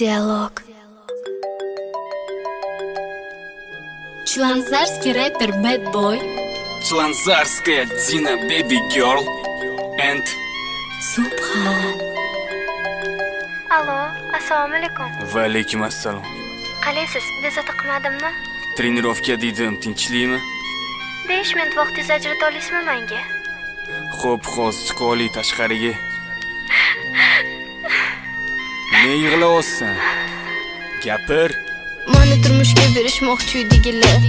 Диалог. Члензарский рэпер Bad Boy. Члензарская Dina Baby Girl and Subhan. Alo, assalomu alaykum. Va alaykum assalom. Qalaysiz? Bezovta qilmadimmi? Trenirovka dedim, tinchlikmi? 5 minut vaqtingizni ajrata olasizmi menga? Xo'p, hozir chiqib olay tashqariga. Ne yig'layapsan? Gapir. Mani turmushga berishmoqchi degilar.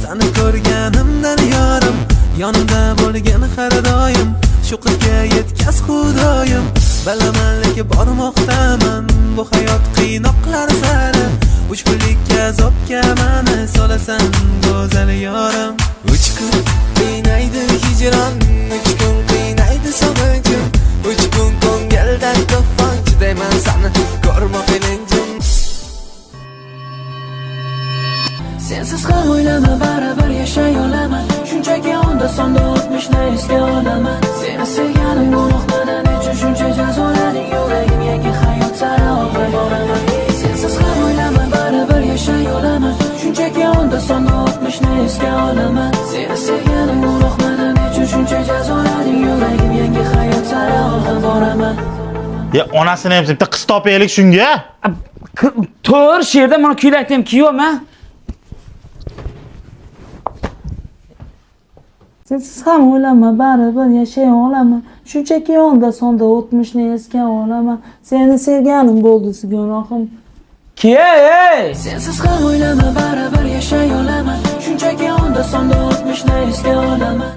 Seni ko'rganimdan yorim, yonimda bo'lgan har doim, shu qizga yetkaz xudoyim. Bilaman lekin bormoqdaman bu hayot qiynoqlar sari, 3 kunlik azobga meni solasan go'zal yorim. 3 kun qiynaydi hijron, 3 kun qiynaydi sog'inchim, 3 kun ko'ngildan to'fon chidayman seni ko'rmoq ilinjim. Sensiz ham o'ylama, baribir yashay olaman. Shunchaki onda sonda o'tmishni esga olaman. Seni sevganim gunohmadan nechun shuncha jazolading, yuragim yangi hayot sari olib boraman. Sensiz ham o'ylama, baribir yashay olaman. Shunchaki onda sonda o'tmishni esga olaman. Seni sevganim gunohmadan nechun shuncha jazolading, yuragim yangi hayot sari olib boraman. Ya onasini ham bitta qiz topaylik shunga. To'g'ri, she'rda men kuylaydim, kuyovman. Sensiz ham o'ylama, baribir yashay olaman. Shunchaki onda sonda o'tmishni esga olaman. Seni sevganim bo'ldi gunohim. Key! Sensiz ham o'ylama, baribir yashay olaman. Shunchaki onda sonda o'tmishni esga olaman.